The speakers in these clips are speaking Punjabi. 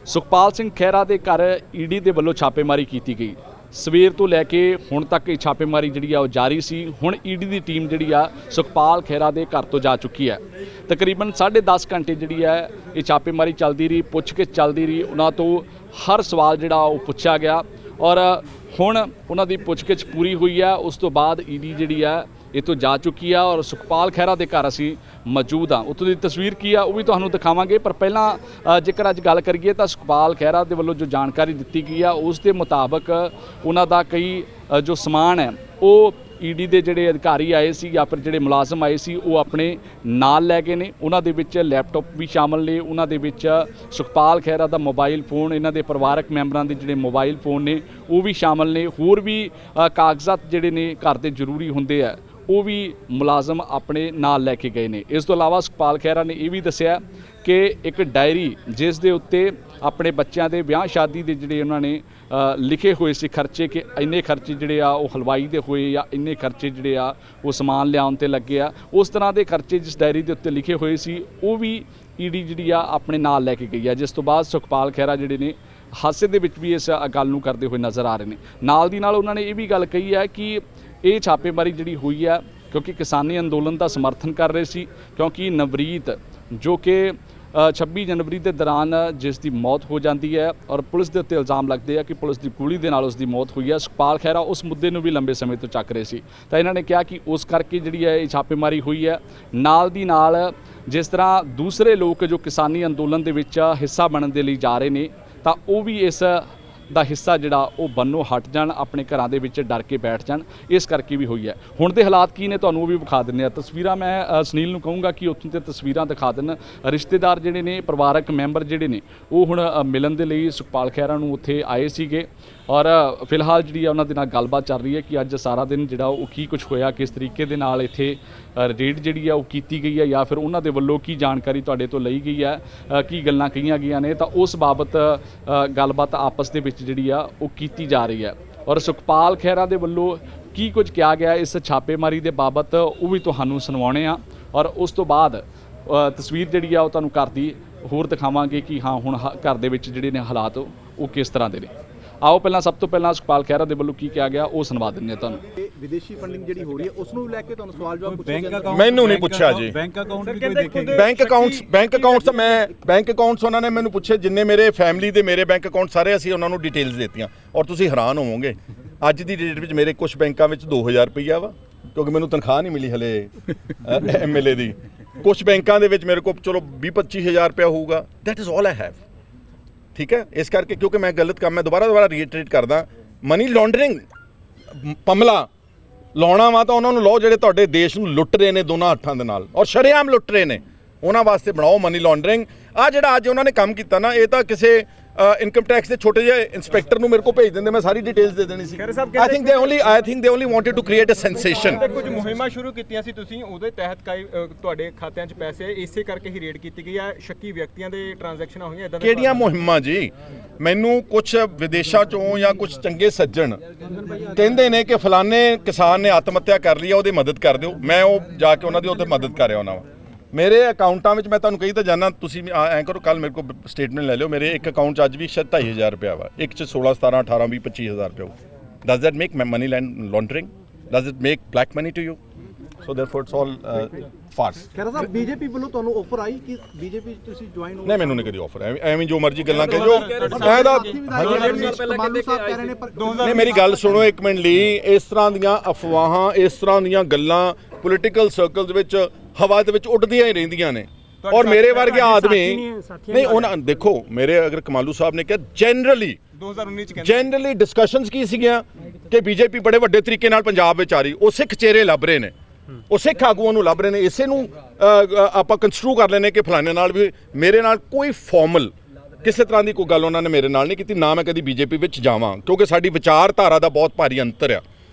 ਸੁਖਪਾਲ ਸਿੰਘ ਖਹਿਰਾ ਦੇ ਘਰ ਈਡੀ ਦੇ ਵੱਲੋਂ ਛਾਪੇਮਾਰੀ ਕੀਤੀ ਗਈ। ਸਵੇਰ ਤੋਂ ਲੈ ਕੇ ਹੁਣ ਤੱਕ ਇਹ ਛਾਪੇਮਾਰੀ ਜਿਹੜੀ ਆ ਉਹ ਜਾਰੀ ਸੀ। ਹੁਣ ਈਡੀ ਦੀ ਟੀਮ ਜਿਹੜੀ ਆ ਸੁਖਪਾਲ ਖਹਿਰਾ ਦੇ ਘਰ ਤੋਂ ਜਾ ਚੁੱਕੀ ਹੈ। ਤਕਰੀਬਨ 10.5 ਘੰਟੇ ਜਿਹੜੀ ਹੈ ਇਹ ਛਾਪੇਮਾਰੀ ਚੱਲਦੀ ਰਹੀ, ਪੁੱਛਗਿੱਛ ਚੱਲਦੀ ਰਹੀ। ਉਹਨਾਂ ਤੋਂ ਹਰ ਸਵਾਲ ਜਿਹੜਾ ਉਹ ਪੁੱਛਿਆ ਗਿਆ ਔਰ ਹੁਣ ਉਹਨਾਂ ਦੀ ਪੁੱਛਗਿੱਛ ਪੂਰੀ ਹੋਈ ਹੈ। ਉਸ ਤੋਂ ਬਾਅਦ ਈਡੀ ਜਿਹੜੀ ਆ ਇਹ ਤੋਂ ਜਾ ਚੁੱਕੀ ਆ ਔਰ ਸੁਖਪਾਲ ਖਹਿਰਾ ਦੇ ਘਰ ਅਸੀਂ ਮੌਜੂਦ ਹਾਂ। ਉੱਥੋਂ ਦੀ ਤਸਵੀਰ ਕੀ ਆ ਉਹ ਵੀ ਤੁਹਾਨੂੰ ਦਿਖਾਵਾਂਗੇ। ਪਰ ਪਹਿਲਾਂ ਜੇਕਰ ਅੱਜ ਗੱਲ ਕਰੀਏ ਤਾਂ ਸੁਖਪਾਲ ਖਹਿਰਾ ਦੇ ਵੱਲੋਂ ਜੋ ਜਾਣਕਾਰੀ ਦਿੱਤੀ ਗਈ ਆ ਉਸ ਦੇ ਮੁਤਾਬਕ ਉਹਨਾਂ ਦਾ ਕਈ ਜੋ ਸਮਾਨ ਹੈ ਉਹ ਈਡੀ ਦੇ ਜਿਹੜੇ ਅਧਿਕਾਰੀ ਆਏ ਸੀ ਜਾਂ ਫਿਰ ਜਿਹੜੇ ਮੁਲਾਜ਼ਮ ਆਏ ਸੀ ਉਹ ਆਪਣੇ ਨਾਲ ਲੈ ਗਏ ਨੇ। ਉਹਨਾਂ ਦੇ ਵਿੱਚ ਲੈਪਟਾਪ ਵੀ ਸ਼ਾਮਲ ਨੇ, ਉਹਨਾਂ ਦੇ ਵਿੱਚ ਸੁਖਪਾਲ ਖਹਿਰਾ ਦਾ ਮੋਬਾਈਲ ਫੋਨ, ਇਹਨਾਂ ਦੇ ਪਰਿਵਾਰਕ ਮੈਂਬਰਾਂ ਦੇ ਜਿਹੜੇ ਮੋਬਾਈਲ ਫੋਨ ਨੇ ਉਹ ਵੀ ਸ਼ਾਮਲ ਨੇ। ਹੋਰ ਵੀ ਕਾਗਜ਼ਾਤ ਜਿਹੜੇ ਨੇ ਘਰ ਦੇ ਜ਼ਰੂਰੀ ਹੁੰਦੇ ਆ ਉਹ ਵੀ ਮੁਲਾਜ਼ਮ ਆਪਣੇ ਨਾਲ ਲੈ ਕੇ ਗਏ ਨੇ। ਇਸ ਤੋਂ ਇਲਾਵਾ ਸੁਖਪਾਲ ਖਹਿਰਾ ਨੇ ਇਹ ਵੀ ਦੱਸਿਆ ਕਿ ਇੱਕ ਡਾਇਰੀ ਜਿਸ ਦੇ ਉੱਤੇ ਆਪਣੇ ਬੱਚਿਆਂ ਦੇ ਵਿਆਹ ਸ਼ਾਦੀ ਦੇ ਜਿਹੜੇ ਉਹਨਾਂ ਨੇ ਲਿਖੇ ਹੋਏ ਸੀ ਖਰਚੇ, ਕਿ ਇੰਨੇ ਖਰਚੇ ਜਿਹੜੇ ਆ ਉਹ ਹਲਵਾਈ ਦੇ ਹੋਏ ਜਾਂ ਇੰਨੇ ਖਰਚੇ ਜਿਹੜੇ ਆ ਉਹ ਸਮਾਨ ਲਿਆਉਣ ਤੇ ਲੱਗੇ ਆ, ਉਸ ਤਰ੍ਹਾਂ ਦੇ ਖਰਚੇ ਜਿਸ ਡਾਇਰੀ ਦੇ ਉੱਤੇ ਲਿਖੇ ਹੋਏ ਸੀ ਉਹ ਵੀ ਈਡੀ ਜਿਹੜੀ ਆ ਆਪਣੇ ਨਾਲ ਲੈ ਕੇ ਗਈ ਆ। ਜਿਸ ਤੋਂ ਬਾਅਦ ਸੁਖਪਾਲ ਖਹਿਰਾ ਜਿਹੜੇ ਨੇ ਹਾਸੇ ਦੇ ਵਿੱਚ ਵੀ ਇਸ ਗੱਲ ਨੂੰ ਕਰਦੇ ਹੋਏ ਨਜ਼ਰ ਆ ਰਹੇ ਨੇ। ਨਾਲ ਦੀ ਨਾਲ ਉਹਨਾਂ ਨੇ ਇਹ ਵੀ ਗੱਲ ਕਹੀ ਹੈ ਕਿ ਇਹ ਛਾਪੇਮਾਰੀ ਜਿਹੜੀ ਹੋਈ ਹੈ ਕਿਉਂਕਿ ਕਿਸਾਨੀ ਅੰਦੋਲਨ ਦਾ ਸਮਰਥਨ ਕਰ ਰਹੇ ਸੀ, ਕਿਉਂਕਿ ਨਵਰੀਤ ਜੋ ਕਿ 26 ਜਨਵਰੀ ਦੇ ਦੌਰਾਨ ਜਿਸ ਦੀ ਮੌਤ ਹੋ ਜਾਂਦੀ ਹੈ ਔਰ ਪੁਲਿਸ ਦੇ ਉੱਤੇ ਇਲਜ਼ਾਮ ਲੱਗਦੇ ਆ ਕਿ ਪੁਲਿਸ ਦੀ ਗੋਲੀ ਦੇ ਨਾਲ ਉਸ ਦੀ ਮੌਤ ਹੋਈ ਹੈ। ਸੁਖਪਾਲ ਖਹਿਰਾ ਉਸ ਮੁੱਦੇ ਨੂੰ ਵੀ ਲੰਬੇ ਸਮੇਂ ਤੋਂ ਚੱਕ ਰਹੇ ਸੀ ਤਾਂ ਇਹਨਾਂ ਨੇ ਕਿਹਾ ਕਿ ਉਸ ਕਰਕੇ ਜਿਹੜੀ ਹੈ ਇਹ ਛਾਪੇਮਾਰੀ ਹੋਈ ਹੈ। ਨਾਲ ਦੀ ਨਾਲ ਜਿਸ ਤਰ੍ਹਾਂ ਦੂਸਰੇ ਲੋਕ ਜੋ ਕਿਸਾਨੀ ਅੰਦੋਲਨ ਦੇ ਵਿੱਚ ਹਿੱਸਾ ਬਣਨ ਦੇ ਲਈ ਜਾ ਰਹੇ ਨੇ ਤਾਂ ਉਹ ਵੀ ਇਸ ਦਾ ਹਿੱਸਾ ਜਿਹੜਾ ਉਹ ਬੰਨੋਂ ਹਟ ਜਾਣ, ਆਪਣੇ ਘਰਾਂ ਦੇ ਵਿੱਚ ਡਰ ਕੇ ਬੈਠ ਜਾਣ, ਇਸ ਕਰਕੇ ਵੀ ਹੋਈ ਹੈ। ਹੁਣ ਦੇ ਹਾਲਾਤ ਕੀ ਨੇ ਤੁਹਾਨੂੰ ਉਹ ਵੀ ਵਿਖਾ ਦਿੰਦੇ ਆ। ਤਸਵੀਰਾਂ ਮੈਂ ਸੁਨੀਲ ਨੂੰ ਕਹੂੰਗਾ ਕਿ ਉੱਥੋਂ ਤੇ ਤਸਵੀਰਾਂ ਦਿਖਾ ਦੇਣ। ਰਿਸ਼ਤੇਦਾਰ ਜਿਹੜੇ ਨੇ, ਪਰਿਵਾਰਕ ਮੈਂਬਰ ਜਿਹੜੇ ਨੇ ਉਹ ਹੁਣ ਮਿਲਣ ਦੇ ਲਈ ਸੁਖਪਾਲ ਖਹਿਰਾ ਨੂੰ ਉੱਥੇ ਆਏ ਸੀਗੇ ਔਰ ਫਿਲਹਾਲ ਜਿਹੜੀ ਆ ਉਹਨਾਂ ਦੇ ਨਾਲ ਗੱਲਬਾਤ ਚੱਲ ਰਹੀ ਹੈ ਕਿ ਅੱਜ ਸਾਰਾ ਦਿਨ ਜਿਹੜਾ ਉਹ ਕੀ ਕੁਝ ਹੋਇਆ, ਕਿਸ ਤਰੀਕੇ ਦੇ ਨਾਲ ਇੱਥੇ ਰੇਡ ਜਿਹੜੀ ਆ ਉਹ ਕੀਤੀ ਗਈ ਹੈ ਜਾਂ ਫਿਰ ਉਹਨਾਂ ਦੇ ਵੱਲੋਂ ਕੀ ਜਾਣਕਾਰੀ ਤੁਹਾਡੇ ਤੋਂ ਲਈ ਗਈ ਹੈ, ਕੀ ਗੱਲਾਂ ਕਹੀਆਂ ਗਈਆਂ ਨੇ, ਤਾਂ ਉਸ ਬਾਬਤ ਗੱਲਬਾਤ ਆਪਸ ਦੇ ਵਿੱਚ ਜਿਹੜੀ ਆ ਉਹ ਕੀਤੀ ਜਾ ਰਹੀ ਹੈ। ਔਰ ਸੁਖਪਾਲ ਖਹਿਰਾ ਦੇ ਵੱਲੋਂ ਕੀ ਕੁਝ ਕਿਹਾ ਗਿਆ ਇਸ ਛਾਪੇਮਾਰੀ ਦੇ ਬਾਬਤ ਉਹ ਵੀ ਤੁਹਾਨੂੰ ਸੁਣਵਾਉਣੇ ਆ ਔਰ ਉਸ ਤੋਂ ਬਾਅਦ ਤਸਵੀਰ ਜਿਹੜੀ ਆ ਉਹ ਤੁਹਾਨੂੰ ਘਰ ਦੀ ਹੋਰ ਦਿਖਾਵਾਂਗੇ ਕਿ ਹਾਂ ਹੁਣ ਘਰ ਦੇ ਵਿੱਚ ਜਿਹੜੇ ਨੇ ਹਾਲਾਤ ਉਹ ਕਿਸ ਤਰ੍ਹਾਂ ਦੇ ਨੇ। ਆਓ ਪਹਿਲਾਂ ਸਭ ਤੋਂ ਪਹਿਲਾਂ ਸੁਖਪਾਲ ਖਹਿਰਾ ਦੇ ਵੱਲੋਂ ਕੀ ਕਿਹਾ ਗਿਆ ਉਹ ਸੁਣਵਾ ਦਿੰਦੇ ਹਾਂ ਤੁਹਾਨੂੰ। ਵਿਦੇਸ਼ੀ ਫੰਡਿੰਗ ਜਿਹੜੀ ਹੋ ਰਹੀ ਹੈ ਉਸ ਨੂੰ ਲੈ ਕੇ ਤੁਹਾਨੂੰ ਸਵਾਲ ਜਵਾਬ ਪੁੱਛੇ ਜਾਂਦੇ। ਮੈਨੂੰ ਨਹੀਂ ਪੁੱਛਿਆ ਜੀ। ਬੈਂਕ ਅਕਾਊਂਟ ਵੀ ਕੋਈ ਦੇਖੇਗਾ? ਬੈਂਕ ਅਕਾਊਂਟਸ ਤਾਂ ਮੈਂ ਬੈਂਕ ਅਕਾਊਂਟਸ ਉਹਨਾਂ ਨੇ ਮੈਨੂੰ ਪੁੱਛੇ, ਜਿੰਨੇ ਮੇਰੇ ਫੈਮਿਲੀ ਦੇ ਮੇਰੇ ਬੈਂਕ ਅਕਾਊਂਟ ਸਾਰੇ ਅਸੀਂ ਉਹਨਾਂ ਨੂੰ ਡਿਟੇਲਸ ਦਿੱਤੀਆਂ ਔਰ ਤੁਸੀਂ ਹੈਰਾਨ ਹੋਵੋਗੇ ਅੱਜ ਦੀ ਡੇਟ ਵਿੱਚ ਮੇਰੇ ਕੁਝ ਬੈਂਕਾਂ ਵਿੱਚ 2000 ਰੁਪਈਆ ਵਾ, ਕਿਉਂਕਿ ਮੈਨੂੰ ਤਨਖਾਹ ਨਹੀਂ ਮਿਲੀ ਹਲੇ ਐਮਐਲਏ ਦੀ। ਕੁਝ ਬੈਂਕਾਂ ਦੇ ਵਿੱਚ ਮੇਰੇ ਕੋਲ ਚਲੋ 20-25 ਹਜ਼ਾਰ ਰੁਪਇਆ ਹੋਊਗਾ। That is all I have. ਠੀਕ ਹੈ, ਇਸ ਕਰਕੇ ਕਿਉਂਕਿ ਮੈਂ ਗਲਤ ਕੰਮ, ਮੈਂ ਦੁਬਾਰਾ ਰੀਟਰੇਟ ਕਰਦਾ, ਮਨੀ ਲਾਂਡਰਿੰਗ ਪਮਲਾ ਲਾਉਣਾ ਵਾ ਤਾਂ ਉਹਨਾਂ ਨੂੰ ਲਾਓ ਜਿਹੜੇ ਤੁਹਾਡੇ ਦੇਸ਼ ਨੂੰ ਲੁੱਟ ਰਹੇ ਨੇ ਦੋਨਾਂ ਹੱਥਾਂ ਦੇ ਨਾਲ ਔਰ ਸ਼ਰੇਆਮ ਲੁੱਟ ਰਹੇ ਨੇ, ਉਹਨਾਂ ਵਾਸਤੇ ਬਣਾਓ ਮਨੀ ਲਾਂਡਰਿੰਗ। ਆ ਜਿਹੜਾ ਅੱਜ ਉਹਨਾਂ ਨੇ ਕੰਮ ਕੀਤਾ ਨਾ, ਇਹ ਤਾਂ ਕਿਸੇ ਇਨਕਮ ਟੈਕਸ ਦੇ ਛੋਟੇ ਜਿਹੇ ਇੰਸਪੈਕਟਰ ਨੂੰ ਮੇਰੇ ਕੋਲ ਭੇਜ ਦਿੰਦੇ, ਮੈਂ ਸਾਰੀ ਡਿਟੇਲਸ ਦੇ ਦੇਣੀ ਸੀ। I think they only wanted to create a sensation. ਕੁਝ ਮੁਹਿੰਮਾਂ ਸ਼ੁਰੂ ਕੀਤੀਆਂ ਸੀ ਤੁਸੀਂ, ਉਹਦੇ ਤਹਿਤ ਤੁਹਾਡੇ ਖਾਤਿਆਂ 'ਚ ਪੈਸੇ ਇਸੇ ਕਰਕੇ ਹੀ ਰੇਡ ਕੀਤੀ ਗਈ ਆ? ਸ਼ੱਕੀ ਵਿਅਕਤੀਆਂ ਦੇ ਟ੍ਰਾਂਜੈਕਸ਼ਨਾਂ ਹੋਈਆਂ ਇਦਾਂ? ਕਿਹੜੀਆਂ ਮੁਹਿੰਮਾਂ ਜੀ? ਮੈਨੂੰ ਕੁਝ ਵਿਦੇਸ਼ਾਂ ਚੋਂ ਜਾਂ ਕੁਝ ਚੰਗੇ ਸੱਜਣ ਕਹਿੰਦੇ ਨੇ ਕਿ ਫਲਾਣੇ ਕਿਸਾਨ ਨੇ ਆਤਮ ਹੱਤਿਆ ਕਰ ਲਈ ਆ, ਉਹਦੀ ਮਦਦ ਕਰ ਦਿਓ। ਮੈਂ ਉਹ ਜਾ ਕੇ ਉਹਨਾਂ ਦੀ ਉੱਥੇ ਮਦਦ ਕਰ ਰਿਹਾ ਉਹਨਾਂ। ਮੇਰੇ ਅਕਾਊਂਟਾਂ ਵਿੱਚ ਮੈਂ ਤੁਹਾਨੂੰ ਕਹੀ ਤਾਂ ਜਾਣਾ, ਤੁਸੀਂ ਐਂ ਕਰੋ ਕੱਲ ਮੇਰੇ ਕੋਲ ਸਟੇਟਮੈਂਟ ਲੈ ਲਿਓ। ਮੇਰੇ ਇੱਕ ਅਕਾਊਂਟ 'ਚ ਅੱਜ ਵੀ ਸ਼ਾਇਦ 2500 ਰੁਪਇਆ ਵਾ, ਇੱਕ 'ਚ 16, 17, 18, 20, 25000 ਰੁਪਇਆ। Does that make money laundering? Does it make black money to you? So therefore it's all farce. Khaira Sahib, BJP ਵੱਲੋਂ ਤੁਹਾਨੂੰ ਆਫਰ ਆਈ ਕਿ ਬੀਜੇਪੀ ਤੁਸੀਂ ਜੁਆਇਨ ਹੋ? ਨਹੀਂ, ਮੈਨੂੰ ਨਹੀਂ ਕਦੀ ਆਫਰ। ਐਵੇਂ ਜੋ ਮਰਜ਼ੀ ਗੱਲਾਂ ਕਹਿ ਜੋ। ਨਹੀਂ, ਮੇਰੀ ਗੱਲ ਸੁਣੋ ਇੱਕ ਮਿੰਟ ਲਈ। ਇਸ ਤਰ੍ਹਾਂ ਦੀਆਂ ਅਫਵਾਹਾਂ, ਇਸ ਤਰ੍ਹਾਂ ਦੀਆਂ ਗੱਲਾਂ ਪੋਲੀਟੀਕਲ ਸਰਕਲਸ ਵਿੱਚ ਹਵਾ ਦੇ ਵਿੱਚ ਉੱਡਦੀਆਂ ਹੀ ਰਹਿੰਦੀਆਂ ਨੇ ਔਰ ਮੇਰੇ ਵਰਗੇ ਆਦਮੀ ਨਹੀਂ। ਉਹਨਾਂ ਦੇਖੋ, ਮੇਰੇ ਅਗਰ ਕਮਾਲੂ ਸਾਹਿਬ ਨੇ ਕਿਹਾ ਜਨਰਲੀ 2019 ਡਿਸਕਸ਼ਨਸ ਕੀ ਸੀਗੀਆਂ ਕਿ ਬੀਜੇਪੀ ਬੜੇ ਵੱਡੇ ਤਰੀਕੇ ਨਾਲ ਪੰਜਾਬ ਵਿੱਚ ਆ ਰਹੀ, ਉਹ ਸਿੱਖ ਚਿਹਰੇ ਲੱਭ ਰਹੇ ਨੇ, ਉਹ ਸਿੱਖ ਆਗੂਆਂ ਨੂੰ ਲੱਭ ਰਹੇ ਨੇ। ਇਸੇ ਨੂੰ ਆਪਾਂ ਕੰਸਟਰੂ ਕਰ ਲੈਨੇ ਕਿ ਫਲਾਣੇ ਨਾਲ ਵੀ। ਮੇਰੇ ਨਾਲ ਕੋਈ ਫਾਰਮਲ ਕਿਸੇ ਤਰ੍ਹਾਂ ਦੀ ਕੋਈ ਗੱਲ ਉਹਨਾਂ ਨੇ ਮੇਰੇ ਨਾਲ ਨਹੀਂ ਕੀਤੀ, ਨਾ ਮੈਂ ਕਦੀ ਬੀਜੇਪੀ ਵਿੱਚ ਜਾਵਾਂ, ਕਿਉਂਕਿ ਸਾਡੀ ਵਿਚਾਰਧਾਰਾ ਦਾ ਬਹੁਤ ਭਾਰੀ ਅੰਤਰ ਆ।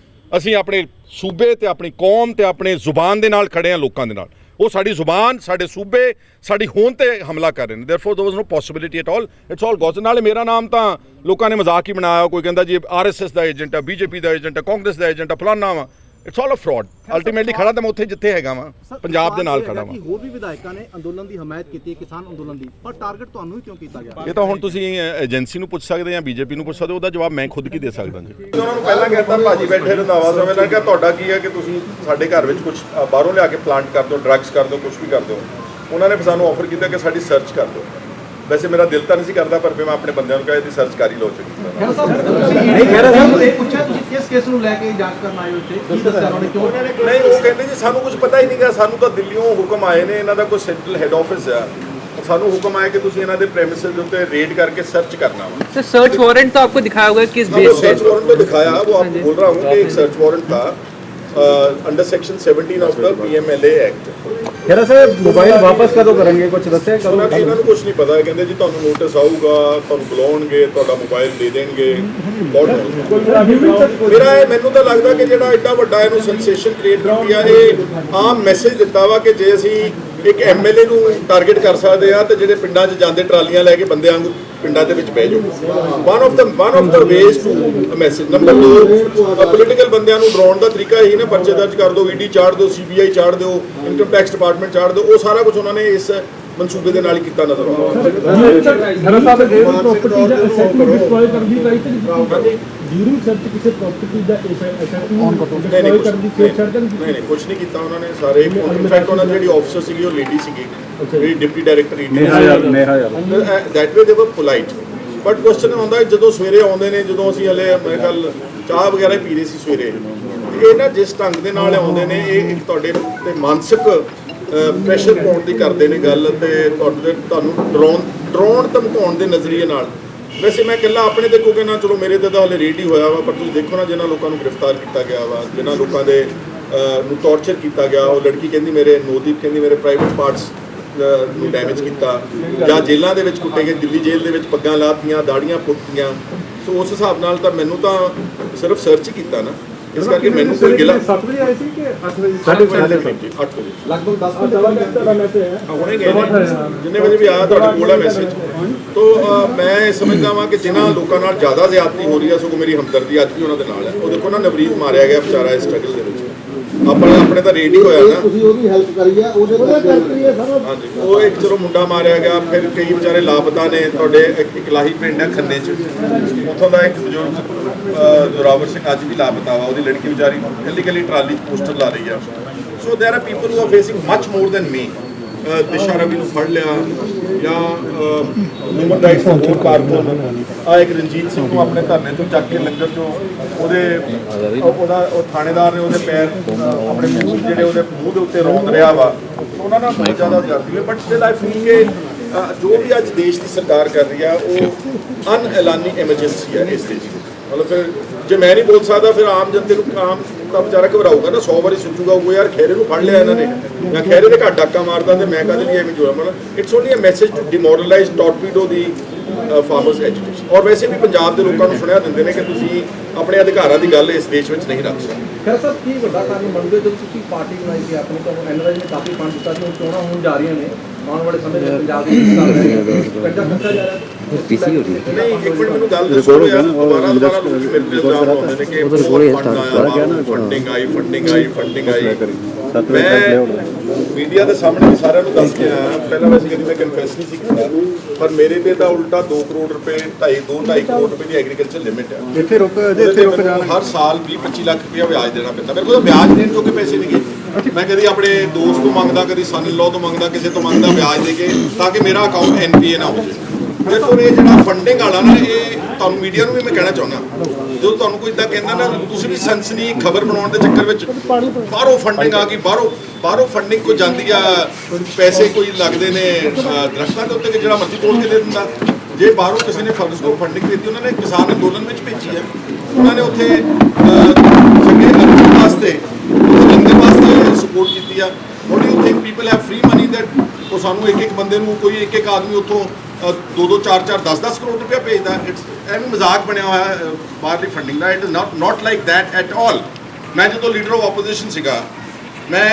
ਅਸੀਂ ਆਪਣੇ ਸੂਬੇ ਤੇ ਆਪਣੀ ਕੌਮ ਤੇ ਆਪਣੇ ਜ਼ੁਬਾਨ ਦੇ ਨਾਲ ਖੜੇ ਹਾਂ ਲੋਕਾਂ ਦੇ ਨਾਲ। ਉਹ ਸਾਡੀ ਜ਼ੁਬਾਨ, ਸਾਡੇ ਸੂਬੇ, ਸਾਡੀ ਹੋਂਦ ਤੇ ਹਮਲਾ ਕਰ ਰਹੇ ਨੇ। Therefore there was no possibility at all. It's all goes. ਨਾਲੇ ਮੇਰਾ ਨਾਮ ਤਾਂ ਲੋਕਾਂ ਨੇ ਮਜ਼ਾਕ ਹੀ ਬਣਾਇਆ। ਕੋਈ ਕਹਿੰਦਾ ਜੀ ਆਰਐਸਐਸ ਦਾ ਏਜੰਟ ਹੈ, ਬੀਜੇਪੀ ਦਾ ਏਜੰਟ ਹੈ, ਕਾਂਗਰਸ ਦਾ ਏਜੰਟ ਹੈ, ਫਲਾਨਾ ਵਾ। It's all a fraud. Ultimately ਖੜਾ ਤਾਂ ਮੈਂ ਉੱਥੇ ਜਿੱਥੇ ਹੈਗਾ ਵਾਂ, ਪੰਜਾਬ ਦੇ ਨਾਲ ਖੜਾ ਵਾਂ। ਹੋਰ ਵੀ ਵਿਧਾਇਕਾਂ ਨੇ ਅੰਦੋਲਨ ਦੀ ਹਮਾਇਤ ਕੀਤੀ ਹੈ, ਕਿਸਾਨ ਅੰਦੋਲਨ ਦੀ, ਪਰ ਟਾਰਗੇਟ ਤੁਹਾਨੂੰ ਹੀ ਕਿਉਂ ਕੀਤਾ ਗਿਆ? ਇਹ ਤਾਂ ਹੁਣ ਤੁਸੀਂ ਏਜੰਸੀ ਨੂੰ ਪੁੱਛ ਸਕਦੇ ਜਾਂ ਬੀਜੇਪੀ ਨੂੰ ਪੁੱਛ ਸਕਦੇ ਹੋ, ਉਹਦਾ ਜਵਾਬ ਮੈਂ ਖੁਦ ਕੀ ਦੇ ਸਕਦਾ ਜੀ। ਉਹਨਾਂ ਨੂੰ ਪਹਿਲਾਂ ਕਹਿੰਦਾ ਭਾਜੀ ਬੈਠੇ ਰੰਧਾਵਾ ਸਮੇਂ ਨਾਲ ਕਿ ਤੁਹਾਡਾ ਕੀ ਹੈ ਕਿ ਤੁਸੀਂ ਸਾਡੇ ਘਰ ਵਿੱਚ ਕੁਝ ਬਾਹਰੋਂ ਲਿਆ ਕੇ ਪਲਾਂਟ ਕਰ ਦਿਓ, ਡਰੱਗਸ ਕਰ ਦਿਓ, ਕੁਝ ਵੀ ਕਰ ਦਿਓ। ਉਹਨਾਂ ਨੇ ਸਾਨੂੰ ਆਫਰ ਕੀਤਾ ਕਿ ਸਾਡੀ ਸਰਚ ਕਰ ਦਿਓ। ਵੈਸੇ ਮੇਰਾ ਦਿਲ ਤਾਂ ਨਹੀਂ ਸੀ ਕਰਦਾ, ਪਰ ਫਿਰ ਮੈਂ ਆਪਣੇ ਬੰਦਿਆਂ ਨੂੰ ਕਿਹਾ ਇਹਦੀ ਸਰਚ ਕਰ ਹੀ ਲਓ ਚੰਗੀ ਤਰ੍ਹਾਂ। ਪੁੱਛਿਆ ਤੁਸੀਂ ਕਿਸ ਕੇਸ ਨੂੰ ਲੈ ਕੇ ਜਾਂਚ ਕਰਨ ਆਏ ਹੋ ਇੱਥੇ, ਕੀ ਦੱਸਿਆ ਉਹਨਾਂ ਨੇ, ਕਿਉਂ? ਨਹੀਂ, ਉਹ ਕਹਿੰਦੇ ਜੀ ਸਾਨੂੰ ਕੁਝ ਪਤਾ ਹੀ ਨਹੀਂ ਗਾ, ਸਾਨੂੰ ਤਾਂ ਦਿੱਲੀੋਂ ਹੁਕਮ ਆਏ ਨੇ, ਇਹਨਾਂ ਦਾ ਕੋਈ ਸੈਂਟਰਲ ਹੈੱਡ ਆਫਿਸ ਆ, ਸਾਨੂੰ ਹੁਕਮ आया कि तुम ਇਹਨਾਂ ਦੇ प्रेमिसेस ਦੇ ਉੱਤੇ रेड करके सर्च करना हो। सर सर्च वारंट तो आपको दिखाया होगा किस बेस पे? सर्च वारंट तो दिखाया, वो आपको बोल रहा हूँ कि एक सर्च वारंट था under section 17 of the PMLA act. Khaira Sahib mobile ਵਾਪਸ ਕਦੋਂ ਕਰਨਗੇ, ਕੁਝ ਦੱਸਿਆ ਕਦੋਂ? ਇਹਨਾਂ ਨੂੰ ਕੁਝ ਨਹੀਂ ਪਤਾ, ਕਹਿੰਦੇ ਜੀ ਤੁਹਾਨੂੰ ਨੋਟਿਸ ਆਊਗਾ, ਤੁਹਾਨੂੰ ਬੁਲਾਉਣਗੇ, ਤੁਹਾਡਾ ਮੋਬਾਈਲ ਦੇ ਦੇਣਗੇ। ਮੈਨੂੰ ਤਾਂ ਲੱਗਦਾ ਕਿ ਜਿਹੜਾ ਐਡਾ ਵੱਡਾ ਇਹਨੂੰ ਸੈਂਸੇਸ਼ਨ ਕ੍ਰੀਏਟ ਕੀਤੀ ਆ, ਇਹ ਆਮ ਮੈਸੇਜ ਦਿੱਤਾ ਵਾ ਕਿ ਜੇ ਅਸੀਂ ਇੱਕ MLA ਨੂੰ ਟਾਰਗੇਟ ਕਰ ਸਕਦੇ ਆ ਤੇ ਜਿਹੜੇ ਪਿੰਡਾਂ 'ਚ ਜਾਂਦੇ ਟਰਾਲੀਆਂ ਲੈ ਕੇ ਬੰਦੇ ਵਾਂਗੂ ਪਿੰਡਾਂ ਦੇ ਵਿੱਚ ਬਹਿ ਜਾਓ। One of the ways to message. ਨੰਬਰ 2, ਪੋਲੀਟੀਕਲ ਬੰਦਿਆਂ ਨੂੰ ਡਰਾਉਣ ਦਾ ਤਰੀਕਾ ਇਹੀ ਨਾ, ਪਰਚੇ ਦਰਜ ਕਰ ਦਿਓ, ED ਚਾੜ ਦਿਓ, CBI ਚਾੜ ਦਿਓ, ਇਨਕਮ ਟੈਕਸ ਡਿਪਾਰਟਮੈਂਟ ਚਾੜ ਦਿਓ। ਉਹ ਸਾਰਾ ਕੁਝ ਉਹਨਾਂ ਨੇ ਇਸ ਮਨਸੂਬੇ ਦੇ ਨਾਲ ਹੀ ਕੀਤਾ ਨਜ਼ਰ ਆਉਂਦਾ। ਨਹੀਂ, ਕੁਝ ਨਹੀਂ ਕੀਤਾ ਉਹਨਾਂ ਨੇ। ਸਾਰੇ ਇਨਫੈਕਟ ਉਹਨਾਂ ਦੀ ਜਿਹੜੀ ਆਫਿਸਰ ਸੀਗੀ ਉਹ ਲੇਡੀ ਸੀਗੀ, ਜਿਹੜੀ ਡਿਪਟੀ ਡਾਇਰੈਕਟਰ ਦੈਟ ਵੇ ਦੇ ਵਰ ਪੋਲਾਈਟ। ਬਟ ਕੁਐਸਚਨ ਹੁੰਦਾ ਜਦੋਂ ਸਵੇਰੇ ਆਉਂਦੇ ਨੇ, ਜਦੋਂ ਅਸੀਂ ਹਲੇ ਮੇਰੇ ਖਿਆਲ ਚਾਹ ਵਗੈਰਾ ਪੀ ਰਹੇ ਸੀ ਸਵੇਰੇ, ਇਹ ਨਾ ਜਿਸ ਢੰਗ ਦੇ ਨਾਲ ਆਉਂਦੇ ਨੇ, ਇਹ ਇੱਕ ਤੁਹਾਡੇ ਤੇ ਮਾਨਸਿਕ ਪ੍ਰੈਸ਼ਰ ਪਾਉਣ ਦੀ ਕਰਦੇ ਨੇ ਗੱਲ, ਤੇ ਤੁਹਾਨੂੰ ਡਰਾਉਣ ਧਮਕਾਉਣ ਦੇ ਨਜ਼ਰੀਏ ਨਾਲ। ਵੈਸੇ ਮੈਂ ਇਕੱਲਾ ਆਪਣੇ ਦੇਖੋਗੇ ਨਾ, ਚਲੋ ਮੇਰੇ ਤੇ ਤਾਂ ਹਲੇ ਰੇਡ ਹੀ ਹੋਇਆ ਵਾ, ਪਰ ਤੁਸੀਂ ਦੇਖੋ ਨਾ ਜਿਨ੍ਹਾਂ ਲੋਕਾਂ ਨੂੰ ਗ੍ਰਿਫਤਾਰ ਕੀਤਾ ਗਿਆ ਵਾ, ਜਿਨ੍ਹਾਂ ਲੋਕਾਂ ਦੇ ਨੂੰ ਟੌਰਚਰ ਕੀਤਾ ਗਿਆ। ਉਹ ਲੜਕੀ ਕਹਿੰਦੀ ਮੇਰੇ ਨੋਦੀਪ ਕਹਿੰਦੀ ਮੇਰੇ ਪ੍ਰਾਈਵੇਟ ਪਾਰਟਸ ਨੂੰ ਡੈਮੇਜ ਕੀਤਾ, ਜਾਂ ਜੇਲ੍ਹਾਂ ਦੇ ਵਿੱਚ ਕੁੱਟੇ ਗਏ, ਦਿੱਲੀ ਜੇਲ੍ਹ ਦੇ ਵਿੱਚ ਪੱਗਾਂ ਲਾਤੀਆਂ, ਦਾੜੀਆਂ ਪੁੱਟੀਆਂ। ਸੋ ਉਸ ਹਿਸਾਬ ਨਾਲ ਤਾਂ ਮੈਨੂੰ ਤਾਂ ਸਿਰਫ ਸਰਚ ਹੀ ਕੀਤਾ ਨਾ, ਇਸ ਕਰਕੇ ਮੈਨੂੰ ਕੋਈ ਗਿਲਾ 7 ਵਜੇ ਆਏ ਸੀ ਕਿ 8 ਵਜੇ? 8 ਵਜੇ ਲਗਭਗ 10 ਵਜੇ ਚਲਾ ਗਿਆ ਤੁਹਾਡਾ ਮੈਸੇਜ ਹੈ। ਹੁਣੇ ਗਏ ਨੇ, ਜਿੰਨੇ ਵਜੇ ਵੀ ਆਇਆ ਤੁਹਾਡੇ ਕੋਲ ਆ ਮੈਸੇਜ। ਤੋ ਮੈਂ ਸਮਝਦਾ ਵਾਂ ਕਿ ਜਿਨ੍ਹਾਂ ਲੋਕਾਂ ਨਾਲ ਜ਼ਿਆਦਾ ਜ਼ਿਆਦਤੀ ਹੋ ਰਹੀ ਹੈ, ਸਗੋਂ ਮੇਰੀ ਹਮਦਰਦੀ ਅੱਜ ਵੀ ਉਹਨਾਂ ਦੇ ਨਾਲ ਹੈ। ਉਹ ਦੇਖੋ ਨਾ, ਨਵਰੀਤ ਮਾਰਿਆ ਗਿਆ ਵਿਚਾਰਾ ਇਸ ਸਟਰਗਲ ਦੇ ਵਿੱਚ। ਆਪਣੇ ਤਾਂ ਰੇਡ ਹੀ ਹੋਇਆ ਨਾ, ਤੁਸੀਂ ਉਹਦੀ ਹੈਲਪ ਕਰੀ ਹੈ, ਉਹਦੇ ਕਰਕੇ ਸਾਰਾ। ਹਾਂਜੀ, ਉਹ ਇੱਕ ਚਲੋ ਮੁੰਡਾ ਮਾਰਿਆ ਗਿਆ, ਫਿਰ ਕਈ ਵਿਚਾਰੇ ਲਾਪਤਾ ਨੇ। ਤੁਹਾਡੇ ਇਕਲਾਹੀ ਪਿੰਡ ਹੈ ਖੰਨੇ 'ਚ, ਉੱਥੋਂ ਦਾ ਇੱਕ ਬਜ਼ੁਰਗ ਜ਼ੋਰਾਵਰ ਸਿੰਘ ਅੱਜ ਵੀ ਲਾਪਤਾ ਵਾ। ਉਹਦੀ ਲੜਕੀ ਵਿਚਾਰੀ ਇਲੀਗਲੀ ਟਰਾਲੀ 'ਚ ਪੋਸਟਰ ਲਾ ਰਹੀ ਆ। So there are people who are facing much more than me. Disha Ravi ਨੂੰ ਫੜ ਲਿਆ, ਜਾਂ ਹਿਊਮਨ ਰਾਈਟਸ ਦੇ ਹੋਰ ਕਾਰਕੁਨ ਆ ਇੱਕ ਰਣਜੀਤ ਸਿੰਘ ਨੂੰ ਆਪਣੇ ਧਰਨੇ ਤੋਂ ਚੱਕ ਕੇ ਲੰਗਰ 'ਚੋਂ ਉਹ ਥਾਣੇਦਾਰ ਨੇ ਉਹਦੇ ਪੈਰ ਆਪਣੇ ਜਿਹੜੇ ਉਹਦੇ ਮੂੰਹ ਦੇ ਉੱਤੇ ਰੋਂਦ ਰਿਹਾ ਵਾ। ਉਹਨਾਂ ਨਾਲ ਬਹੁਤ ਜ਼ਿਆਦਾ ਜ਼ਿਆਦਤੀ ਹੈ। ਬਟ ਸਟਿਲ ਆਈ ਫੀਲ ਕਿ ਜੋ ਵੀ ਅੱਜ ਦੇਸ਼ ਦੀ ਸਰਕਾਰ ਕਰ ਰਹੀ ਆ, ਉਹ ਅਨਐਲਾਨੀ ਐਮਰਜੈਂਸੀ ਹੈ ਇਸ ਦੇਸ਼ ਦੀ। ਮਤਲਬ ਫਿਰ ਜੇ ਮੈਂ ਨਹੀਂ ਬੋਲ ਸਕਦਾ, ਫਿਰ ਆਮ ਜਨਤੇ ਨੂੰ ਆਮ ਤਾਂ ਵਿਚਾਰਾ ਘਬਰਾਊਗਾ ਨਾ, 100 ਵਾਰੀ ਸੋਚੂਗਾ ਉਹ ਯਾਰ ਖੈਰੇ ਨੂੰ ਫੜ ਲਿਆ ਇਹਨਾਂ ਨੇ, ਜਾਂ ਖੈਰੇ ਦੇ ਘਰ ਡਾਕਾ ਮਾਰਦਾ, ਤੇ ਮੈਂ ਕਦੇ ਲਈ ਐਵੇਂ ਜੋੜਾ। ਮਤਲਬ it's only a message to demoralise torpedo the farmers education. ਔਰ ਵੈਸੇ ਵੀ ਪੰਜਾਬ ਦੇ ਲੋਕਾਂ ਨੂੰ ਸੁਣਿਆ ਦਿੰਦੇ ਨੇ ਕਿ ਤੁਸੀਂ ਆਪਣੇ ਅਧਿਕਾਰਾਂ ਦੀ ਗੱਲ ਇਸ ਦੇਸ਼ ਵਿੱਚ ਨਹੀਂ ਰੱਖ ਸਕਦੇ। ਖੈਰ ਸਾਹਿਬ, ਕੀ ਵੱਡਾ ਕਾਰਨ ਮੰਨਦੇ ਜਦੋਂ ਤੁਸੀਂ ਪਾਰਟੀ ਬਣਾਈ ਸੀ ਆਪਣੀ, ਤੁਹਾਨੂੰ NRI ਨੇ ਕਾਫੀ ਫੰਡ ਦਿੱਤਾ ਸੀ, ਚੋਣਾਂ ਹੋਣ ਜਾ ਰਹੀਆਂ ਨੇ, ਆਉਣ ਵਾਲੇ ਸਮੇਂ ਵਿੱਚ ਪੰਜਾਬ ਦੀ ਕਰਜ਼ਾ ਖੱਟਾ ਜਾ ਰਿਹਾ ਨਹੀਂ, ਇੱਕ ਮਿੰਟ ਮੈਨੂੰ ਗੱਲ ਦੱਸੋ ਯਾਰ, ਦੁਬਾਰਾ ਲੋਕ ਮੇਰੇ ਤੇ ਇਲਜ਼ਾਮ ਲਾਉਂਦੇ ਨੇ ਕਿ ਫੰਡਿੰਗ ਆਈ। ਮੈਂ ਮੀਡੀਆ ਦੇ ਸਾਹਮਣੇ ਸਾਰਿਆਂ ਨੂੰ ਦੱਸ ਕੇ ਆਇਆ, ਪਹਿਲਾਂ ਵੈਸੇ ਕਦੀ ਮੈਂ ਕਨਫੈਸ ਨਹੀਂ ਸੀ ਕੀਤਾ, ਪਰ ਮੇਰੇ ਤੇ ਤਾਂ ਉਲਟਾ 2 ਕਰੋੜ ਰੁਪਏ 2.5 ਕਰੋੜ ਰੁਪਏ ਦੀ ਐਗਰੀਕਲਚਰ ਲਿਮਿਟ ਹੈ। ਇੱਥੇ ਰੁਕ ਹਰ ਸਾਲ 20-25 ਲੱਖ ਰੁਪਇਆ ਵਿਆਜ ਦੇਣਾ ਪੈਂਦਾ। ਮੇਰੇ ਕੋਲ ਤਾਂ ਵਿਆਜ ਦੇਣ ਜੋਗੇ ਪੈਸੇ ਨਹੀਂ ਗਏ। ਮੈਂ ਕਦੀ ਆਪਣੇ ਦੋਸਤ ਤੋਂ ਮੰਗਦਾ, ਕਦੀ ਸਨ ਇਨ ਲਾਅ ਤੋਂ ਮੰਗਦਾ, ਕਿਸੇ ਤੋਂ ਮੰਗਦਾ ਵਿਆਜ ਦੇ ਕੇ, ਤਾਂ ਕਿ ਮੇਰਾ ਅਕਾਊਂਟ NPA ਨਾ ਹੋ ਜਾਵੇ। ਦੇਖੋ ਇਹ ਜਿਹੜਾ ਫੰਡਿੰਗ ਵਾਲਾ ਨਾ, ਇਹ ਤੁਹਾਨੂੰ ਮੀਡੀਆ ਨੂੰ ਵੀ ਮੈਂ ਕਹਿਣਾ ਚਾਹੁੰਦਾ, ਜਦੋਂ ਤੁਹਾਨੂੰ ਕੋਈ ਇਦਾਂ ਕਹਿੰਦਾ ਨਾ, ਤੁਸੀਂ ਵੀ ਸਨਸਨੀ ਖਬਰ ਬਣਾਉਣ ਦੇ ਚੱਕਰ ਵਿੱਚ ਬਾਹਰੋਂ ਫੰਡਿੰਗ ਆ ਗਈ, ਬਾਹਰੋਂ ਫੰਡਿੰਗ ਕੋਈ ਜਾਂਦੀ ਆ, ਪੈਸੇ ਕੋਈ ਲੱਗਦੇ ਨੇ ਦਰਖਤਾਂ ਦੇ ਉੱਤੇ ਕਿ ਜਿਹੜਾ ਮਰਜ਼ੀ ਤੋੜ ਕੇ ਦੇ ਦਿੰਦਾ। ਜੇ ਬਾਹਰੋਂ ਕਿਸੇ ਨੇ ਫੰਡਿੰਗ ਦਿੱਤੀ, ਉਹਨਾਂ ਨੇ ਕਿਸਾਨ ਅੰਦੋਲਨ ਵਿੱਚ ਭੇਜੀ ਹੈ, ਉਹਨਾਂ ਨੇ ਉੱਥੇ ਚੰਗੇ ਲੰਗਰ ਵਾਸਤੇ ਸਪੋਰਟ ਕੀਤੀ ਆ। ਹੁਣ you think people have free money that ਉਹ ਸਾਨੂੰ ਇੱਕ ਬੰਦੇ ਨੂੰ, ਕੋਈ ਇੱਕ ਆਦਮੀ ਉੱਥੋਂ 2-2 4-4 10-10 ਕਰੋੜ ਰੁਪਇਆ ਭੇਜਦਾ। ਐਵੇਂ ਮਜ਼ਾਕ ਬਣਿਆ ਹੋਇਆ ਬਾਹਰਲੀ funding the. It is not like that at all. ਮੈਂ ਜਦੋਂ ਲੀਡਰ ਆਫ ਆਪੋਜੀਸ਼ਨ ਸੀਗਾ, ਮੈਂ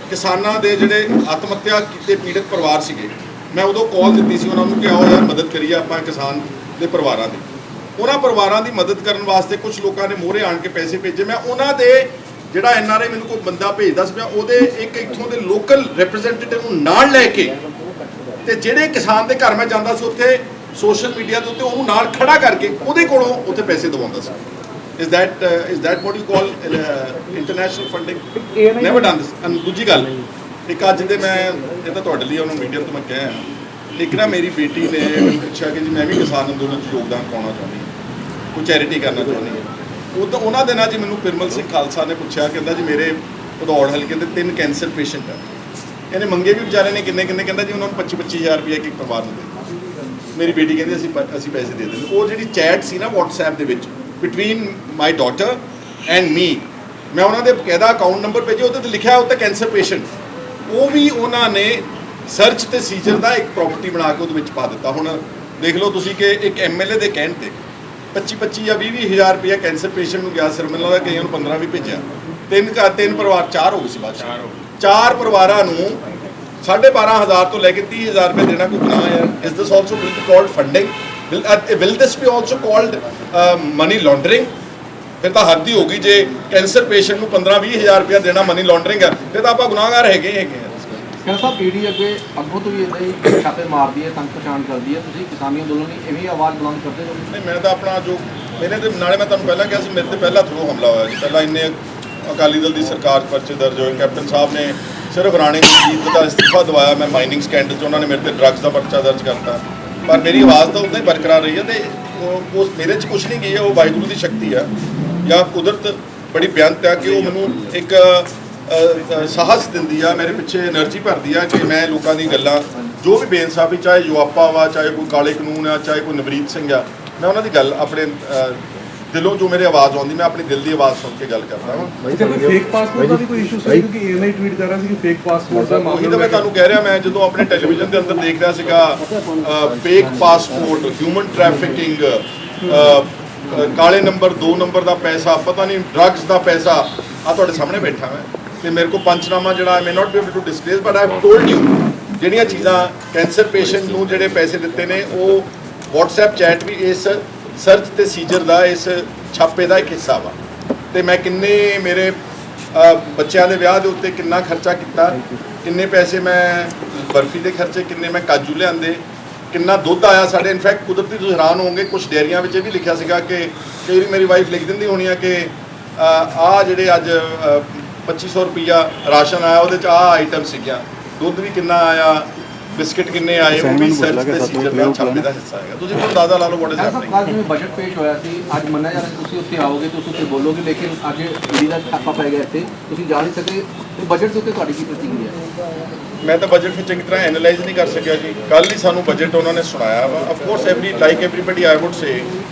ਕਿਸਾਨਾਂ ਦੇ ਜਿਹੜੇ ਆਤਮ ਹੱਤਿਆ ਕੀਤੇ ਪੀੜਤ ਪਰਿਵਾਰ ਸੀਗੇ, ਮੈਂ ਉਦੋਂ ਕਾਲ ਦਿੱਤੀ ਸੀ ਉਹਨਾਂ ਨੂੰ ਕਿ ਆਓ ਯਾਰ ਮਦਦ ਕਰੀਏ ਆਪਾਂ ਕਿਸਾਨ ਦੇ ਪਰਿਵਾਰਾਂ ਦੀ। ਉਹਨਾਂ ਪਰਿਵਾਰਾਂ ਦੀ ਮਦਦ ਕਰਨ ਵਾਸਤੇ ਕੁਝ ਲੋਕਾਂ ਨੇ ਮੋਹਰੇ ਆਣ ਕੇ ਪੈਸੇ ਭੇਜੇ। ਮੈਂ ਉਹਨਾਂ ਦੇ ਜਿਹੜਾ ਐਨਆਰਆਈ ਮੈਨੂੰ ਕੋਈ ਬੰਦਾ ਭੇਜਦਾ ਸੀ ਮੈਂ ਉਹਦੇ ਇੱਕ ਇੱਥੋਂ ਦੇ ਲੋਕਲ ਰਿਪਰੈਜ਼ੈਂਟੇਟਿਵ ਨੂੰ ਨਾਲ ਲੈ ਕੇ ਤੇ ਜਿਹੜੇ ਕਿਸਾਨ ਦੇ ਘਰ ਮੈਂ ਜਾਂਦਾ ਸੀ ਉੱਥੇ ਸੋਸ਼ਲ ਮੀਡੀਆ ਦੇ ਉੱਤੇ ਉਹਨੂੰ ਨਾਲ ਖੜਾ ਕਰਕੇ ਉਹਦੇ ਕੋਲੋਂ ਉੱਥੇ ਪੈਸੇ ਦਵਾਉਂਦਾ ਸੀ। is that what you call international funding? never done this। and ਦੂਜੀ ਗੱਲ ਇੱਕ ਅੱਜ ਦੇ ਮੈਂ ਇਹ ਤਾਂ ਤੁਹਾਡੇ ਲਈ ਉਹਨੂੰ ਮੀਡੀਆ ਤੋਂ ਮੈਂ ਕਿਹਾ ਇੱਕ ਨਾ ਮੇਰੀ ਬੇਟੀ ਨੇ ਪੁੱਛਿਆ ਕਿ ਜੀ ਮੈਂ ਵੀ ਕਿਸਾਨ ਅੰਦੋਲਨ 'ਚ ਯੋਗਦਾਨ ਪਾਉਣਾ ਚਾਹੁੰਦੀ ਹਾਂ, ਕੋਈ ਚੈਰਿਟੀ ਕਰਨਾ ਚਾਹੁੰਦੀ ਹਾਂ। ਉਹ ਤਾਂ ਉਹਨਾਂ ਦਿਨਾਂ 'ਚ ਮੈਨੂੰ ਪਿਰਮਲ ਸਿੰਘ ਖਾਲਸਾ ਨੇ ਪੁੱਛਿਆ, ਕਹਿੰਦਾ ਜੀ ਮੇਰੇ ਭਦੌੜ ਹਲਕੇ ਦੇ 3 ਕੈਂਸਰ ਪੇਸ਼ੈਂਟ ਆ, ਇਹਨੇ ਮੰਗੇ ਵੀ ਵਿਚਾਰੇ ਨੇ ਕਿੰਨੇ ਕਹਿੰਦਾ ਜੀ ਉਹਨਾਂ ਨੂੰ 25,000 ਰੁਪਏ ਇੱਕ ਪਰਿਵਾਰ ਨੂੰ ਦੇ। ਮੇਰੀ ਬੇਟੀ ਕਹਿੰਦੀ ਅਸੀਂ ਪੈਸੇ ਦੇ ਦਿੰਦੇ। ਉਹ ਜਿਹੜੀ ਚੈਟ ਸੀ ਨਾ WhatsApp ਦੇ ਵਿੱਚ between my daughter and me, ਮੈਂ ਉਹਨਾਂ ਦੇ ਬਕਾਇਦਾ ਅਕਾਊਂਟ ਨੰਬਰ ਭੇਜਿਆ, ਉਹਦੇ ਤੇ ਲਿਖਿਆ ਉੱਤੇ ਕੈਂਸਰ ਪੇਸ਼ੈਂਟ। ਉਹ ਵੀ ਉਹਨਾਂ ਨੇ ਸਰਚ ਤੇ ਸੀਜਰ ਦਾ ਇੱਕ ਪ੍ਰੋਪਰਟੀ ਬਣਾ ਕੇ ਉਹਦੇ ਵਿੱਚ ਪਾ ਦਿੱਤਾ। ਹੁਣ ਦੇਖ ਲਓ ਤੁਸੀਂ ਕਿ ਇੱਕ MLA ਦੇ ਕਹਿਣ ਤੇ 25 ਜਾਂ 20,000 ਰੁਪਏ ਕੈਂਸਰ ਪੇਸ਼ੈਂਟ ਨੂੰ ਗਿਆ, ਸਿਰ ਮਿਲਣ ਦਾ ਕਈਆਂ ਨੂੰ 15 ਵੀ ਭੇਜਿਆ। ਤਿੰਨ ਪਰਿਵਾਰ 4 ਹੋ ਗਏ ਸੀ ਬਾਅਦ 4 ਪਰਿਵਾਰਾਂ ਨੂੰ 12,500 ਤੋਂ ਲੈ ਕੇ 30,000 ਰੁਪਏ ਦੇਣਾ ਕੋਈ ਗੁਨਾਹ ਹੈ? ਇਸ this also will be called funding? will this be also called money laundering? ਫਿਰ ਤਾਂ ਹੱਦ ਹੀ ਹੋ ਗਈ। ਜੇ ਕੈਂਸਰ ਪੇਸ਼ੈਂਟ ਨੂੰ 15-20,000 ਰੁਪਏ ਦੇਣਾ ਮਨੀ ਲਾਂਡਰਿੰਗ ਹੈ, ਫਿਰ ਤਾਂ ਆਪਾਂ ਗੁਨਾਹਗਾਰ ਹੈਗੇ ਆ। ਕਹਿੰਦਾ ਸਾਹਿਬ ਈਡੀ ਅੱਗੋਂ ਤੋਂ ਵੀ ਇੱਦਾਂ ਹੀ ਛਾਪੇ ਮਾਰਦੀ ਹੈ, ਤੰਗ ਪਛਾਣ ਕਰਦੀ ਹੈ, ਤੁਸੀਂ ਕਿਸਾਨੀ ਅੰਦੋਲਨ ਲਈ ਐਵੇਂ ਆਵਾਜ਼ ਬੁਲੰਦ ਕਰਦੇ ਹੋ? ਨਹੀਂ, ਮੈਂ ਤਾਂ ਆਪਣਾ ਜੋ ਮੇਰੇ ਤੇ ਨਾਲੇ ਮੈਂ ਤੁਹਾਨੂੰ ਪਹਿਲਾਂ ਕਿਹਾ ਸੀ, ਮੇਰੇ ਤੇ ਪਹਿਲਾ ਥਰੂ ਹਮਲਾ ਹੋਇਆ ਜੀ। ਪਹਿਲਾਂ ਇੰਨੇ ਅਕਾਲੀ ਦਲ ਦੀ ਸਰਕਾਰ 'ਚ ਪਰਚੇ ਦਰਜ ਹੋਏ, ਕੈਪਟਨ ਸਾਹਿਬ ਨੇ ਸਿਰਫ ਰਾਣੇ ਗੁਰਜੀਤ ਦਾ ਇਸਤੀਫਾ ਦਵਾਇਆ, ਮੈਂ ਮਾਈਨਿੰਗ ਸਕੈਂਡਲ 'ਚ ਉਹਨਾਂ ਨੇ ਮੇਰੇ ਤੇ ਡਰੱਗਸ ਦਾ ਪਰਚਾ ਦਰਜ ਕਰਤਾ, ਪਰ ਮੇਰੀ ਆਵਾਜ਼ ਤਾਂ ਉੱਦਾਂ ਹੀ ਬਰਕਰਾਰ ਰਹੀ ਹੈ। ਤੇ ਉਹ ਮੇਰੇ 'ਚ ਕੁਛ ਨਹੀਂ ਗਈ ਹੈ, ਉਹ ਵਾਹਿਗੁਰੂ ਦੀ ਸ਼ਕਤੀ ਆ ਜਾਂ ਕੁਦਰਤ ਬੜੀ ਬੇਅੰਤ ਆ ਕਿ ਉਹ ਮੈਨੂੰ ਇੱਕ ਸਾਹਸ ਦਿੰਦੀ ਆ, ਮੇਰੇ ਪਿੱਛੇ એનર્ਜੀ ਭਰਦੀ ਆ ਕਿ ਮੈਂ ਲੋਕਾਂ ਦੀ ਗੱਲਾਂ ਜੋ ਵੀ ਬੇਇਨਸਾਫੀ, ਚਾਹੇ ਯੁਆਪਾ ਵਾ, ਚਾਹੇ ਕੋਈ ਕਾਲੇ ਕਾਨੂੰਨ ਆ, ਚਾਹੇ ਕੋਈ ਨਵਰੀਤ ਸਿੰਘ ਆ, ਮੈਂ ਉਹਨਾਂ ਦੀ ਗੱਲ ਆਪਣੇ ਦਿਲੋਂ ਜੋ ਮੇਰੀ ਆਵਾਜ਼ ਆਉਂਦੀ ਮੈਂ ਆਪਣੀ ਦਿਲ ਦੀ ਆਵਾਜ਼ ਸੁਣ ਕੇ ਗੱਲ ਕਰਦਾ ਹਾਂ। ਫੇਕ ਪਾਸਪੋਰਟ ਦਾ ਵੀ ਕੋਈ ਇਸ਼ੂ ਸੀ ਕਿਉਂਕਿ ANI ਟਵੀਟ ਕਰ ਰਿਹਾ ਸੀ ਕਿ ਫੇਕ ਪਾਸਪੋਰਟ ਦਾ ਉਹੀ ਤਾਂ ਮੈਂ ਤੁਹਾਨੂੰ ਕਹਿ ਰਿਹਾ, ਮੈਂ ਜਦੋਂ ਆਪਣੇ ਟੈਲੀਵਿਜ਼ਨ ਦੇ ਅੰਦਰ ਦੇਖ ਰਿਹਾ ਸੀਗਾ ਫੇਕ ਪਾਸਪੋਰਟ, ਹਿਊਮਨ ਟ੍ਰੈਫਿਕਿੰਗ, ਕਾਲੇ ਨੰਬਰ 2 ਨੰਬਰ ਦਾ ਪੈਸਾ, ਪਤਾ ਨਹੀਂ ਡਰੱਗਸ ਦਾ ਪੈਸਾ, ਆ ਤੁਹਾਡੇ ਸਾਹਮਣੇ ਬੈਠਾ ਮੈਂ ਤੇ ਮੇਰੇ ਕੋਲ ਪੰਚਨਾਮਾ ਜਿਹੜਾ ਮੈਂ not be able to disclose but I have told you ਜਿਹੜੀਆਂ ਚੀਜ਼ਾਂ ਕੈਂਸਰ ਪੇਸ਼ੈਂਟ ਨੂੰ ਜਿਹੜੇ ਪੈਸੇ ਦਿੱਤੇ ਨੇ ਉਹ WhatsApp ਚੈਟ ਵੀ ਇਸ ਸਰਚ ਤੇ ਸੀਜਰ ਦਾ ਇਸ ਛਾਪੇ ਦਾ ਇੱਕ ਹਿੱਸਾ ਵਾ। ਤੇ ਮੈਂ ਕਿੰਨੇ ਮੇਰੇ ਬੱਚਿਆਂ ਦੇ ਵਿਆਹ ਦੇ ਉੱਤੇ ਕਿੰਨਾ ਖਰਚਾ ਕੀਤਾ, ਕਿੰਨੇ ਪੈਸੇ ਮੈਂ ਬਰਫੀ ਦੇ ਖਰਚੇ, ਕਿੰਨੇ ਮੈਂ ਕਾਜੂ ਲਿਆਂਦੇ, ਕਿੰਨਾ ਦੁੱਧ ਆਇਆ ਸਾਡੇ। ਇਨਫੈਕਟ ਕੁਦਰਤੀ ਤੁਸੀਂ ਹੈਰਾਨ ਹੋਵੋਗੇ, ਕੁਝ ਡੇਅਰੀਆਂ ਵਿੱਚ ਇਹ ਵੀ ਲਿਖਿਆ ਸੀਗਾ ਕਿ ਕਈ ਵਾਰੀ ਮੇਰੀ ਵਾਈਫ ਲਿਖ ਦਿੰਦੀ ਹੋਣੀ ਆ ਕਿ ਆਹ ਜਿਹੜੇ ਅੱਜ 2500 ਰੁਪਈਆ ਰਾਸ਼ਨ ਆਇਆ ਉਹਦੇ 'ਚ ਆਹ ਆਈਟਮ ਸੀਗੀਆਂ, ਦੁੱਧ ਵੀ ਕਿੰਨਾ ਆਇਆ, ਬਿਸਕਿਟ ਕਿੰਨੇ ਆਏ, ਉਹ ਵੀ ਸਰਚ ਤੇ ਸੀਜਰ ਦਾ ਛਾਪੇ ਦਾ ਹਿੱਸਾ ਹੈਗਾ। ਤੁਸੀਂ ਤੁਹਾਨੂੰ ਅੰਦਾਜ਼ਾ ਲਾ ਲਓ ਵਾਟ ਇਜ਼ ਹੈਪਨਿੰਗ। ਕੱਲ੍ਹ ਜਿਵੇਂ ਬਜਟ ਪੇਸ਼ ਹੋਇਆ ਸੀ, ਅੱਜ ਮੰਨਿਆ ਜਾ ਰਿਹਾ ਤੁਸੀਂ ਉੱਥੇ ਆਓਗੇ, ਤੁਸੀਂ ਉੱਥੇ ਬੋਲੋਗੇ, ਲੇਕਿਨ ਅੱਜ ਈਡੀ ਦਾ ਛਾਪਾ ਪੈ ਗਿਆ ਇੱਥੇ, ਤੁਸੀਂ ਜਾ ਨਹੀਂ ਸਕਦੇ। ਤੇ ਬਜਟ ਦੇ ਉੱਤੇ ਤੁਹਾਡੀ ਕੀ ਪ੍ਰਤੀਕਿਰਿਆ ਹੈ? ਮੈਂ ਤਾਂ ਬਜਟ ਨੂੰ ਚੰਗੀ ਤਰ੍ਹਾਂ ਐਨਾਲਾਈਜ਼ ਨਹੀਂ ਕਰ ਸਕਿਆ ਜੀ। ਕੱਲ੍ਹ ਹੀ ਸਾਨੂੰ ਬਜਟ ਉਹਨਾਂ ਨੇ ਸੁਣਾਇਆ ਵਾ। Of course everybody I would say,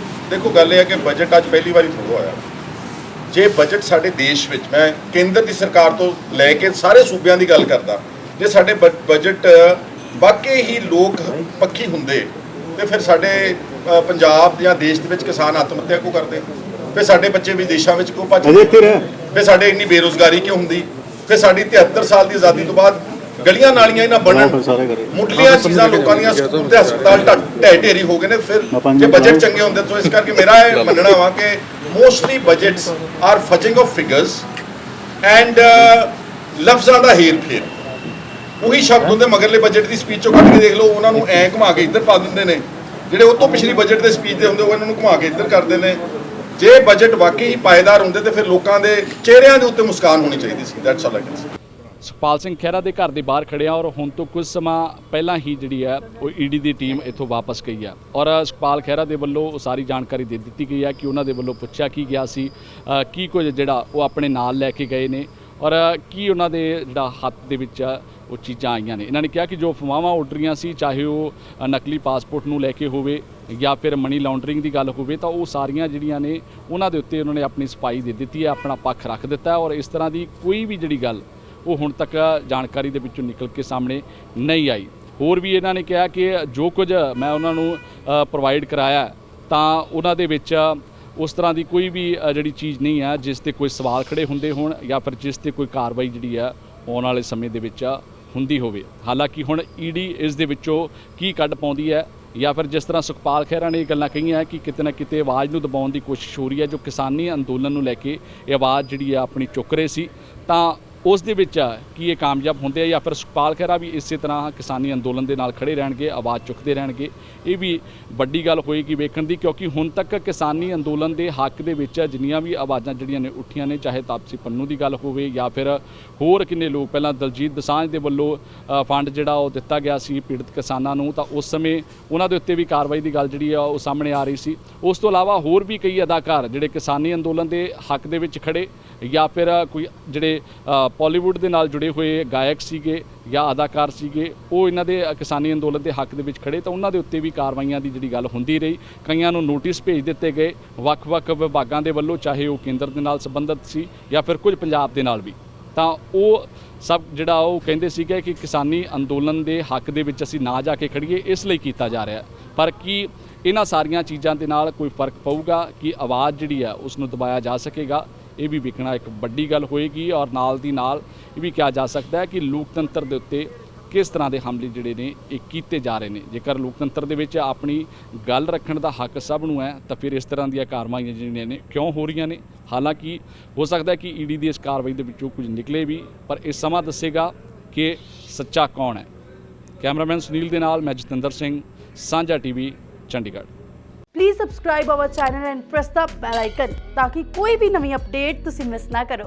ਦੇਖੋ ਗੱਲ ਇਹ ਹੈ ਕਿ ਬਜਟ ਅੱਜ ਪਹਿਲੀ ਵਾਰੀ ਥੋੜ੍ਹਾ ਹੋਇਆ। ਜੇ ਬਜਟ ਸਾਡੇ ਦੇਸ਼ ਵਿੱਚ, ਮੈਂ ਕੇਂਦਰ ਦੀ ਸਰਕਾਰ ਤੋਂ ਲੈ ਕੇ ਸਾਰੇ ਸੂਬਿਆਂ ਦੀ ਗੱਲ ਕਰਦਾ, ਜੇ ਸਾਡੇ ਬਜਟ ਵਾਕਈ ਹੀ ਲੋਕ ਪੱਖੀ ਹੁੰਦੇ ਤੇ ਫਿਰ ਸਾਡੇ ਪੰਜਾਬ ਜਾਂ ਦੇਸ਼ ਦੇ ਵਿੱਚ ਕਿਸਾਨ ਆਤਮ ਹੱਤਿਆ ਕਿਉਂ ਕਰਦੇ? ਫਿਰ ਸਾਡੇ ਬੱਚੇ ਵਿਦੇਸ਼ਾਂ ਵਿੱਚ ਕਿਉਂ ਭੱਜਦੇ? ਫਿਰ ਸਾਡੇ ਇੰਨੀ ਬੇਰੁਜ਼ਗਾਰੀ ਕਿਉਂ ਹੁੰਦੀ? ਫਿਰ ਸਾਡੀ 73 ਸਾਲ ਦੀ ਆਜ਼ਾਦੀ ਤੋਂ ਬਾਅਦ ਗਲੀਆਂ ਨਾਲੀਆਂ ਇਹਨਾਂ ਬਣਨ, ਮੁੱਢਲੀਆਂ ਚੀਜ਼ਾਂ ਲੋਕਾਂ ਦੀਆਂ, ਸਕੂਲ ਤੇ ਹਸਪਤਾਲ ਢਹਿ ਢੇਰੀ ਹੋ ਗਏ ਨੇ। ਫਿਰ ਜੇ ਬਜਟ ਚੰਗੇ ਹੁੰਦੇ ਤਾਂ ਇਸ ਕਰਕੇ ਮੇਰਾ ਇਹ ਮੰਨਣਾ ਵਾ ਕਿ mostly budgets are fudging of figures and ਲਫ਼ਜ਼ਾਂ ਦਾ ਹੇਰ ਫੇਰ। ਉਹੀ ਸ਼ਬਦ ਹੁੰਦੇ ਮਗਰਲੇ ਬਜਟ ਦੀ ਸਪੀਚ ਚੋਂ ਕੱਢ ਕੇ ਦੇਖ ਲਓ, ਉਹਨਾਂ ਨੂੰ ਐਂ ਘੁਮਾ ਕੇ ਇੱਧਰ ਪਾ ਦਿੰਦੇ ਨੇ, ਜਿਹੜੇ ਉਹ ਤੋਂ ਪਿਛਲੀ ਬਜਟ ਦੇ ਸਪੀਚ ਦੇ ਹੁੰਦੇ ਉਹ ਇਹਨਾਂ ਨੂੰ ਘੁਮਾ ਕੇ ਇੱਧਰ ਕਰਦੇ ਨੇ। ਜੇ ਬਜਟ ਵਾਕਈ ਹੀ ਪਾਏਦਾਰ ਹੁੰਦੇ ਤੇ ਫਿਰ ਲੋਕਾਂ ਦੇ ਚਿਹਰਿਆਂ ਦੇ ਉੱਤੇ ਮੁਸਕਾਨ ਹੋਣੀ ਚਾਹੀਦੀ ਸੀ। That's all I can say. Sukhpal Singh Khaira ਦੇ ਘਰ ਦੇ ਬਾਹਰ ਖੜਿਆ ਔਰ ਹੁਣ ਤੋਂ ਕੁਝ ਸਮਾਂ ਪਹਿਲਾਂ ਹੀ ਜਿਹੜੀ ਹੈ ਉਹ ਈਡੀ ਦੀ ਟੀਮ ਇੱਥੋਂ ਵਾਪਸ ਗਈ ਹੈ ਔਰ ਸੁਖਪਾਲ ਖਹਿਰਾ ਦੇ ਵੱਲੋਂ ਉਹ ਸਾਰੀ ਜਾਣਕਾਰੀ ਦੇ ਦਿੱਤੀ ਗਈ ਹੈ ਕਿ ਉਹਨਾਂ ਦੇ ਵੱਲੋਂ ਪੁੱਛਿਆ ਕੀ ਗਿਆ ਸੀ, ਕੀ ਕੁਝ ਜਿਹੜਾ ਉਹ ਆਪਣੇ ਨਾਲ ਲੈ ਕੇ ਗਏ ਨੇ ਔਰ ਕੀ ਉਹਨਾਂ ਦੇ ਜਿਹੜਾ ਹੱਥ ਦੇ ਵਿੱਚ ਉਹ ਚੀਜ਼ਾਂ ਆਈਆਂ ਨੇ। ਇਹਨਾਂ ਨੇ ਕਿਹਾ ਕਿ ਜੋ ਅਫਵਾਹਾਂ ਉੱਡ ਰਹੀਆਂ ਸੀ, ਚਾਹੇ ਉਹ ਨਕਲੀ ਪਾਸਪੋਰਟ ਨੂੰ ਲੈ ਕੇ ਹੋਵੇ ਜਾਂ ਫਿਰ ਮਨੀ ਲਾਂਡਰਿੰਗ ਦੀ ਗੱਲ ਹੋਵੇ, ਤਾਂ ਉਹ ਸਾਰੀਆਂ ਜਿਹੜੀਆਂ ਨੇ ਉਹਨਾਂ ਦੇ ਉੱਤੇ ਉਹਨਾਂ ਨੇ ਆਪਣੀ ਸਫਾਈ ਦੇ ਦਿੱਤੀ ਹੈ, ਆਪਣਾ ਪੱਖ ਰੱਖ ਦਿੱਤਾ ਔਰ ਇਸ ਤਰ੍ਹਾਂ ਦੀ ਕੋਈ ਵੀ ਜਿਹੜੀ ਗੱਲ ਉਹ ਹੁਣ ਤੱਕ ਜਾਣਕਾਰੀ ਦੇ ਵਿੱਚੋਂ ਨਿਕਲ ਕੇ ਸਾਹਮਣੇ ਨਹੀਂ ਆਈ। ਹੋਰ ਵੀ ਇਹਨਾਂ ਨੇ ਕਿਹਾ ਕਿ ਜੋ ਕੁਝ ਮੈਂ ਉਹਨਾਂ ਨੂੰ ਪ੍ਰੋਵਾਈਡ ਕਰਾਇਆ ਤਾਂ ਉਹਨਾਂ ਦੇ ਵਿੱਚ ਉਸ ਤਰ੍ਹਾਂ ਦੀ ਕੋਈ ਵੀ ਜਿਹੜੀ ਚੀਜ਼ ਨਹੀਂ ਹੈ ਜਿਸ 'ਤੇ ਕੋਈ ਸਵਾਲ ਖੜੇ ਹੁੰਦੇ ਹੋਣ ਜਾਂ ਫਿਰ ਜਿਸ 'ਤੇ ਕੋਈ ਕਾਰਵਾਈ ਜਿਹੜੀ ਆ ਆਉਣ ਵਾਲੇ ਸਮੇਂ ਦੇ ਵਿੱਚ ਹੁੰਦੀ ਹੋਵੇ। ਹਾਲਾਂਕਿ ਹੁਣ ਈਡੀ ਇਸ ਦੇ ਵਿੱਚੋਂ ਕੀ ਕੱਢ ਪਾਉਂਦੀ ਹੈ ਜਾਂ ਫਿਰ ਜਿਸ ਤਰ੍ਹਾਂ ਸੁਖਪਾਲ ਖਹਿਰਾ ਨੇ ਇਹ ਗੱਲਾਂ ਕਹੀਆਂ ਕਿ ਕਿਤੇ ਨਾ ਕਿਤੇ ਆਵਾਜ਼ ਨੂੰ ਦਬਾਉਣ ਦੀ ਕੋਸ਼ਿਸ਼ ਹੋ ਰਹੀ ਹੈ, ਜੋ ਕਿਸਾਨੀ ਅੰਦੋਲਨ ਨੂੰ ਲੈ ਕੇ ਇਹ ਆਵਾਜ਼ ਜਿਹੜੀ ਆ ਆਪਣੀ ਚੁੱਕ ਰਹੇ ਸੀ, ਤਾਂ ਉਸ ਦੇ ਵਿੱਚ ਕੀ ਇਹ ਕਾਮਯਾਬ ਹੁੰਦੇ ਆ ਜਾਂ ਫਿਰ ਸੁਖਪਾਲ ਖਹਿਰਾ ਵੀ ਇਸੇ ਤਰ੍ਹਾਂ ਕਿਸਾਨੀ ਅੰਦੋਲਨ ਦੇ ਨਾਲ ਖੜੇ ਰਹਿਣਗੇ, ਆਵਾਜ਼ ਚੁੱਕਦੇ ਰਹਿਣਗੇ। ਇਹ ਵੀ ਵੱਡੀ ਗੱਲ ਹੋਏਗੀ ਵੇਖਣ ਦੀ, ਕਿਉਂਕਿ ਹੁਣ ਤੱਕ ਕਿਸਾਨੀ ਅੰਦੋਲਨ ਦੇ ਹੱਕ ਦੇ ਵਿੱਚ ਜਿੰਨੀਆਂ ਵੀ ਆਵਾਜ਼ਾਂ ਜਿਹੜੀਆਂ ਨੇ ਉੱਠੀਆਂ ਨੇ, ਚਾਹੇ ਤਾਪਸੀ ਪੰਨੂ ਦੀ ਗੱਲ ਹੋਵੇ ਜਾਂ ਫਿਰ ਹੋਰ ਕਿੰਨੇ ਲੋਕ, ਪਹਿਲਾਂ ਦਲਜੀਤ ਦੋਸਾਂਝ ਦੇ ਵੱਲੋਂ ਫੰਡ ਜਿਹੜਾ ਉਹ ਦਿੱਤਾ ਗਿਆ ਸੀ ਪੀੜਤ ਕਿਸਾਨਾਂ ਨੂੰ, ਤਾਂ ਉਸ ਸਮੇਂ ਉਹਨਾਂ ਦੇ ਉੱਤੇ ਵੀ ਕਾਰਵਾਈ ਦੀ ਗੱਲ ਜਿਹੜੀ ਆ ਉਹ ਸਾਹਮਣੇ ਆ ਰਹੀ ਸੀ। ਉਸ ਤੋਂ ਇਲਾਵਾ ਹੋਰ ਵੀ ਕਈ ਅਦਾਕਾਰ ਜਿਹੜੇ ਕਿਸਾਨੀ ਅੰਦੋਲਨ ਦੇ ਹੱਕ ਦੇ ਵਿੱਚ ਖੜੇ, ਜਾਂ ਫਿਰ ਕੋਈ ਜਿਹੜੇ ਬਾਲੀਵੁੱਡ ਦੇ ਨਾਲ ਜੁੜੇ ਹੋਏ ਗਾਇਕ ਸੀਗੇ ਜਾਂ ਅਦਾਕਾਰ ਸੀਗੇ, ਉਹ ਇਹਨਾਂ ਦੇ ਕਿਸਾਨੀ ਅੰਦੋਲਨ ਦੇ ਹੱਕ ਦੇ ਵਿੱਚ ਖੜੇ, ਤਾਂ ਉਹਨਾਂ ਦੇ ਉੱਤੇ ਵੀ ਕਾਰਵਾਈਆਂ ਦੀ ਜਿਹੜੀ ਗੱਲ ਹੁੰਦੀ ਰਹੀ। ਕਈਆਂ ਨੂੰ ਨੋਟਿਸ ਭੇਜ ਦਿੱਤੇ ਗਏ ਵੱਖ-ਵੱਖ ਵਿਭਾਗਾਂ ਦੇ ਵੱਲੋਂ, ਚਾਹੇ ਉਹ ਕੇਂਦਰ ਦੇ ਨਾਲ ਸੰਬੰਧਿਤ ਸੀ ਜਾਂ ਫਿਰ ਕੁਝ ਪੰਜਾਬ ਦੇ ਨਾਲ ਵੀ। ਤਾਂ ਉਹ ਸਭ ਜਿਹੜਾ ਉਹ ਕਹਿੰਦੇ ਸੀਗੇ ਕਿ ਕਿਸਾਨੀ ਅੰਦੋਲਨ ਦੇ ਹੱਕ ਦੇ ਵਿੱਚ ਅਸੀਂ ਨਾ ਜਾ ਕੇ ਖੜੀਏ, ਇਸ ਲਈ ਕੀਤਾ ਜਾ ਰਿਹਾ। ਪਰ ਕੀ ਇਹਨਾਂ ਸਾਰੀਆਂ ਚੀਜ਼ਾਂ ਦੇ ਨਾਲ ਕੋਈ ਫਰਕ ਪਊਗਾ ਕਿ ਆਵਾਜ਼ ਜਿਹੜੀ ਆ ਉਸ ਨੂੰ ਦਬਾਇਆ ਜਾ ਸਕੇਗਾ? ਇਹ ਵੀ ਵੇਖਣਾ ਇੱਕ ਵੱਡੀ ਗੱਲ ਹੋਏਗੀ। ਔਰ ਨਾਲ ਦੀ ਨਾਲ ਇਹ ਵੀ ਕਿਹਾ ਜਾ ਸਕਦਾ ਹੈ ਕਿ ਲੋਕਤੰਤਰ ਦੇ ਉੱਤੇ ਕਿਸ ਤਰ੍ਹਾਂ ਦੇ ਹਮਲੇ ਜਿਹੜੇ ਨੇ ਇਹ ਕੀਤੇ ਜਾ ਰਹੇ ਨੇ। ਜੇਕਰ ਲੋਕਤੰਤਰ ਦੇ ਵਿੱਚ ਆਪਣੀ ਗੱਲ ਰੱਖਣ ਦਾ ਹੱਕ ਸਭ ਨੂੰ ਹੈ, ਤਾਂ ਫਿਰ ਇਸ ਤਰ੍ਹਾਂ ਦੀਆਂ ਕਾਰਵਾਈਆਂ ਜਿਹੜੀਆਂ ਨੇ ਕਿਉਂ ਹੋ ਰਹੀਆਂ ਨੇ? ਹਾਲਾਂਕਿ ਹੋ ਸਕਦਾ ਹੈ ਕਿ ਈਡੀ ਦੀ ਇਸ ਕਾਰਵਾਈ ਦੇ ਵਿੱਚੋਂ ਕੁਝ ਨਿਕਲੇ ਵੀ, ਪਰ ਇਹ ਸਮਾਂ ਦੱਸੇਗਾ ਕਿ ਸੱਚਾ ਕੌਣ ਹੈ। ਕੈਮਰਾਮੈਨ ਸੁਨੀਲ ਦੇ ਨਾਲ ਮੈਂ ਜਤਿੰਦਰ ਸਿੰਘ, ਸਾਂਝਾ TV, Chandigarh. Please subscribe our channel and press the bell icon ਤਾਂ ਕਿ ਕੋਈ ਵੀ ਨਵੀਂ ਅਪਡੇਟ ਤੁਸੀਂ ਮਿਸ ਨਾ ਕਰੋ।